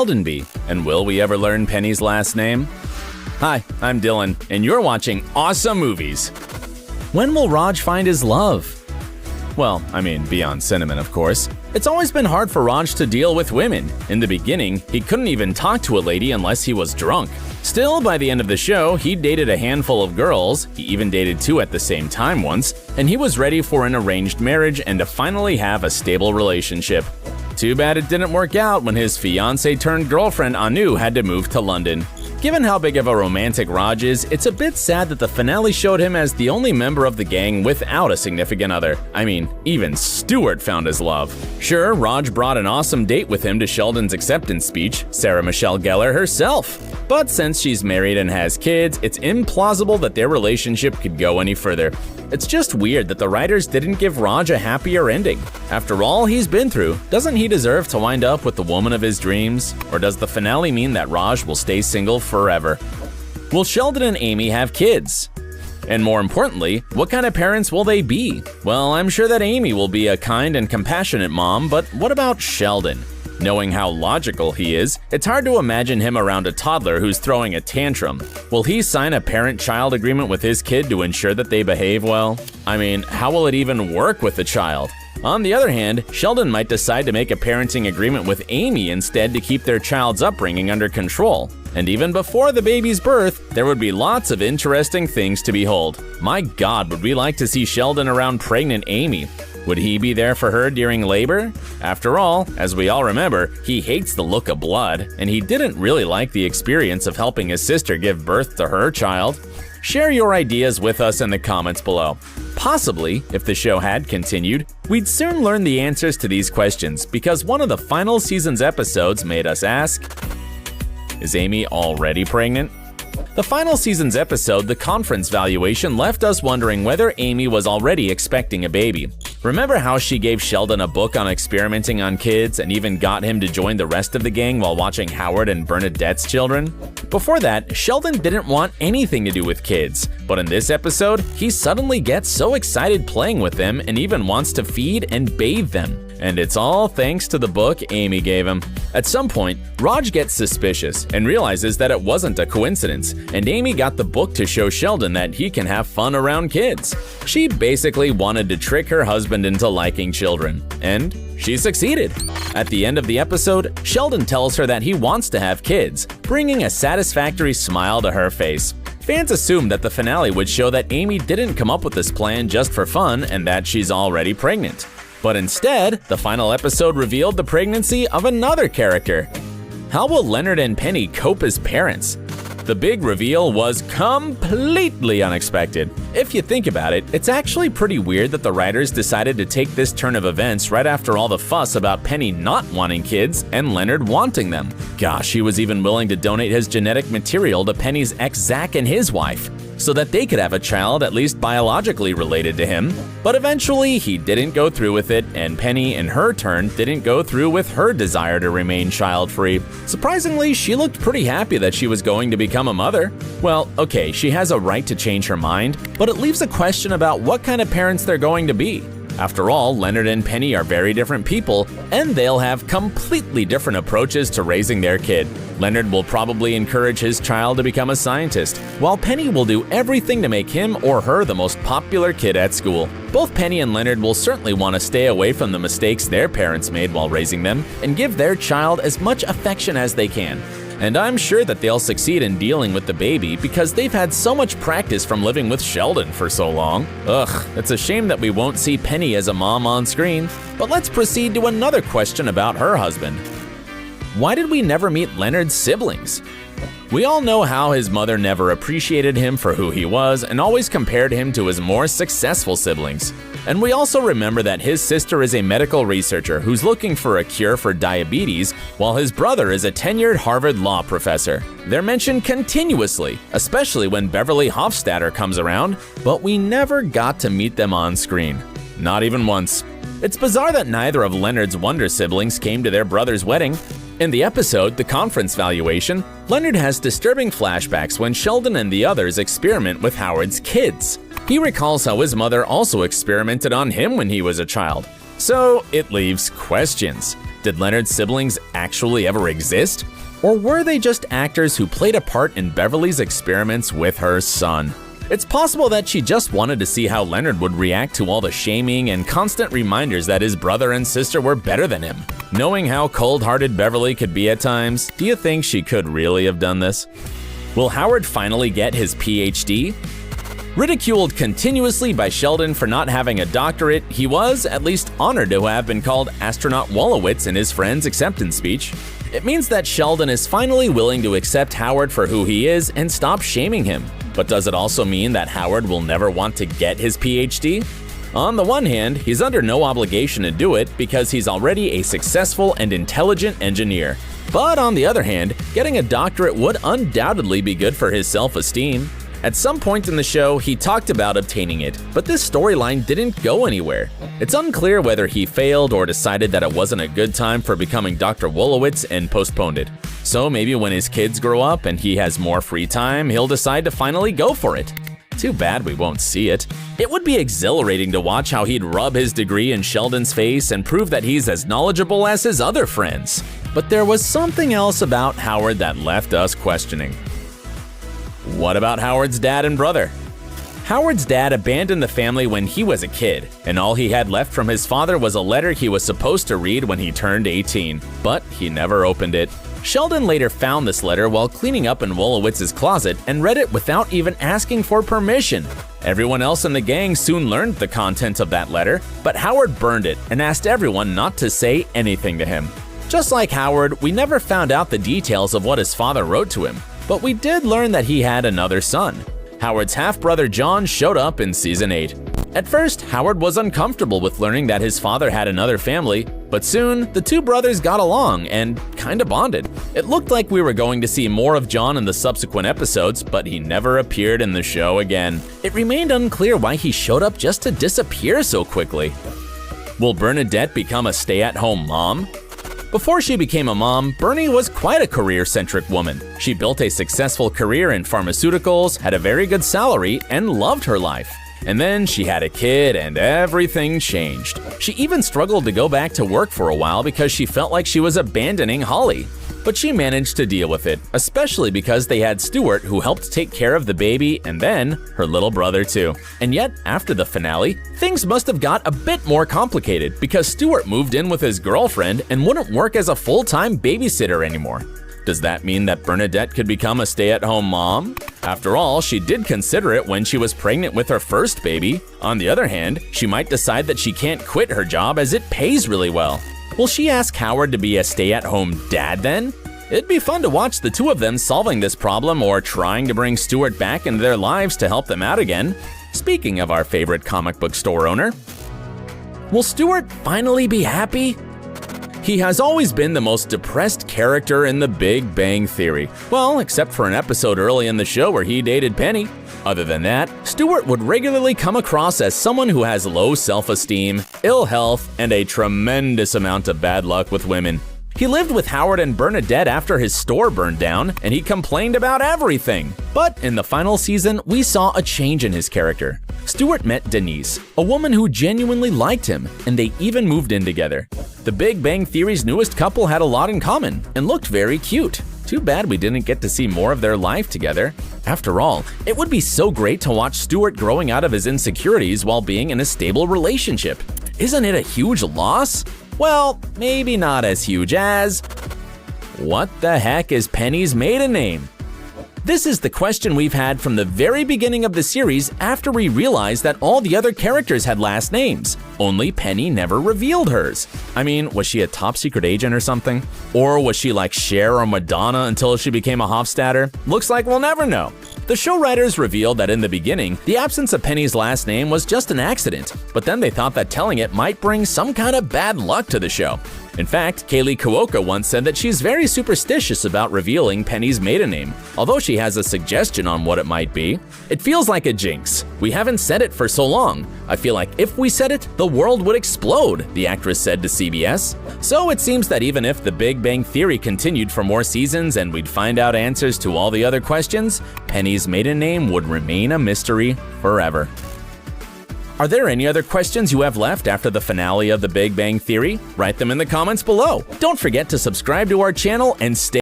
Sheldon be? And will we ever learn Penny's last name? Hi, I'm Dylan, and you're watching Awesome Movies. When will Raj find his love? Well, I mean, beyond cinnamon, of course. It's always been hard for Raj to deal with women. In the beginning, he couldn't even talk to a lady unless he was drunk. Still, by the end of the show, he dated a handful of girls, he even dated 2 at the same time once, and he was ready for an arranged marriage and to finally have a stable relationship. Too bad it didn't work out when his fiancé-turned-girlfriend Anu had to move to London. Given how big of a romantic Raj is, it's a bit sad that the finale showed him as the only member of the gang without a significant other. I mean, even Stuart found his love. Sure, Raj brought an awesome date with him to Sheldon's acceptance speech, Sarah Michelle Gellar herself. But since she's married and has kids, it's implausible that their relationship could go any further. It's just weird that the writers didn't give Raj a happier ending. After all he's been through, doesn't he deserve to wind up with the woman of his dreams? Or does the finale mean that Raj will stay single forever? Will Sheldon and Amy have kids? And more importantly, what kind of parents will they be? Well, I'm sure that Amy will be a kind and compassionate mom, but what about Sheldon? Knowing how logical he is, it's hard to imagine him around a toddler who's throwing a tantrum. Will he sign a parent-child agreement with his kid to ensure that they behave well? I mean, how will it even work with the child? On the other hand, Sheldon might decide to make a parenting agreement with Amy instead to keep their child's upbringing under control. And even before the baby's birth, there would be lots of interesting things to behold. My God, would we like to see Sheldon around pregnant Amy? Would he be there for her during labor? After all, as we all remember, he hates the look of blood, and he didn't really like the experience of helping his sister give birth to her child. Share your ideas with us in the comments below. Possibly, if the show had continued, we'd soon learn the answers to these questions because one of the final season's episodes made us ask, is Amy already pregnant? The final season's episode, The Conference Valuation, left us wondering whether Amy was already expecting a baby. Remember how she gave Sheldon a book on experimenting on kids and even got him to join the rest of the gang while watching Howard and Bernadette's children? Before that, Sheldon didn't want anything to do with kids, but in this episode, he suddenly gets so excited playing with them and even wants to feed and bathe them. And it's all thanks to the book Amy gave him. At some point, Raj gets suspicious and realizes that it wasn't a coincidence, and Amy got the book to show Sheldon that he can have fun around kids. She basically wanted to trick her husband into liking children, and she succeeded. At the end of the episode, Sheldon tells her that he wants to have kids, bringing a satisfactory smile to her face. Fans assumed that the finale would show that Amy didn't come up with this plan just for fun and that she's already pregnant. But instead, the final episode revealed the pregnancy of another character. How will Leonard and Penny cope as parents? The big reveal was completely unexpected. If you think about it, it's actually pretty weird that the writers decided to take this turn of events right after all the fuss about Penny not wanting kids and Leonard wanting them. Gosh, he was even willing to donate his genetic material to Penny's ex Zach and his wife, so that they could have a child at least biologically related to him. But eventually, he didn't go through with it, and Penny, in her turn, didn't go through with her desire to remain child-free. Surprisingly, she looked pretty happy that she was going to become a mother. Well, okay, she has a right to change her mind, but it leaves a question about what kind of parents they're going to be. After all, Leonard and Penny are very different people, and they'll have completely different approaches to raising their kid. Leonard will probably encourage his child to become a scientist, while Penny will do everything to make him or her the most popular kid at school. Both Penny and Leonard will certainly want to stay away from the mistakes their parents made while raising them and give their child as much affection as they can. And I'm sure that they'll succeed in dealing with the baby because they've had so much practice from living with Sheldon for so long. Ugh, it's a shame that we won't see Penny as a mom on screen. But let's proceed to another question about her husband. Why did we never meet Leonard's siblings? We all know how his mother never appreciated him for who he was and always compared him to his more successful siblings. And we also remember that his sister is a medical researcher who's looking for a cure for diabetes, while his brother is a tenured Harvard law professor. They're mentioned continuously, especially when Beverly Hofstadter comes around, but we never got to meet them on screen. Not even once. It's bizarre that neither of Leonard's Wonder siblings came to their brother's wedding. In the episode, The Conference Valuation, Leonard has disturbing flashbacks when Sheldon and the others experiment with Howard's kids. He recalls how his mother also experimented on him when he was a child. So it leaves questions. Did Leonard's siblings actually ever exist? Or were they just actors who played a part in Beverly's experiments with her son? It's possible that she just wanted to see how Leonard would react to all the shaming and constant reminders that his brother and sister were better than him. Knowing how cold-hearted Beverly could be at times, do you think she could really have done this? Will Howard finally get his PhD? Ridiculed continuously by Sheldon for not having a doctorate, he was, at least, honored to have been called Astronaut Wolowitz in his friend's acceptance speech. It means that Sheldon is finally willing to accept Howard for who he is and stop shaming him. But does it also mean that Howard will never want to get his PhD? On the one hand, he's under no obligation to do it because he's already a successful and intelligent engineer. But on the other hand, getting a doctorate would undoubtedly be good for his self-esteem. At some point in the show, he talked about obtaining it, but this storyline didn't go anywhere. It's unclear whether he failed or decided that it wasn't a good time for becoming Dr. Wolowitz and postponed it. So maybe when his kids grow up and he has more free time, he'll decide to finally go for it. Too bad we won't see it. It would be exhilarating to watch how he'd rub his degree in Sheldon's face and prove that he's as knowledgeable as his other friends. But there was something else about Howard that left us questioning. What about Howard's dad and brother? Howard's dad abandoned the family when he was a kid, and all he had left from his father was a letter he was supposed to read when he turned 18, but he never opened it. Sheldon later found this letter while cleaning up in Wolowitz's closet and read it without even asking for permission. Everyone else in the gang soon learned the contents of that letter, but Howard burned it and asked everyone not to say anything to him. Just like Howard, we never found out the details of what his father wrote to him, but we did learn that he had another son. Howard's half-brother John showed up in Season 8. At first, Howard was uncomfortable with learning that his father had another family, but soon, the two brothers got along and kinda bonded. It looked like we were going to see more of John in the subsequent episodes, but he never appeared in the show again. It remained unclear why he showed up just to disappear so quickly. Will Bernadette become a stay-at-home mom? Before she became a mom, Bernie was quite a career-centric woman. She built a successful career in pharmaceuticals, had a very good salary, and loved her life. And then she had a kid and everything changed. She even struggled to go back to work for a while because she felt like she was abandoning Holly. But she managed to deal with it, especially because they had Stuart who helped take care of the baby and then her little brother too. And yet, after the finale, things must have got a bit more complicated because Stuart moved in with his girlfriend and wouldn't work as a full-time babysitter anymore. Does that mean that Bernadette could become a stay-at-home mom? After all, she did consider it when she was pregnant with her first baby. On the other hand, she might decide that she can't quit her job as it pays really well. Will she ask Howard to be a stay-at-home dad then? It'd be fun to watch the two of them solving this problem or trying to bring Stuart back into their lives to help them out again. Speaking of our favorite comic book store owner, will Stuart finally be happy? He has always been the most depressed character in The Big Bang Theory. Well, except for an episode early in the show where he dated Penny. Other than that, Stuart would regularly come across as someone who has low self-esteem, ill health, and a tremendous amount of bad luck with women. He lived with Howard and Bernadette after his store burned down, and he complained about everything. But in the final season, we saw a change in his character. Stuart met Denise, a woman who genuinely liked him, and they even moved in together. The Big Bang Theory's newest couple had a lot in common and looked very cute. Too bad we didn't get to see more of their life together. After all, it would be so great to watch Stuart growing out of his insecurities while being in a stable relationship. Isn't it a huge loss? Well, maybe not as huge as… what the heck is Penny's maiden name? This is the question we've had from the very beginning of the series after we realized that all the other characters had last names. Only Penny never revealed hers. I mean, was she a top secret agent or something? Or was she like Cher or Madonna until she became a Hofstadter? Looks like we'll never know. The show writers revealed that in the beginning, the absence of Penny's last name was just an accident, but then they thought that telling it might bring some kind of bad luck to the show. In fact, Kaylee Kuoka once said that she's very superstitious about revealing Penny's maiden name, although she has a suggestion on what it might be. It feels like a jinx. We haven't said it for so long. I feel like if we said it, the world would explode, the actress said to CBS. So it seems that even if The Big Bang Theory continued for more seasons and we'd find out answers to all the other questions, Penny's maiden name would remain a mystery forever. Are there any other questions you have left after the finale of The Big Bang Theory? Write them in the comments below. Don't forget to subscribe to our channel and stay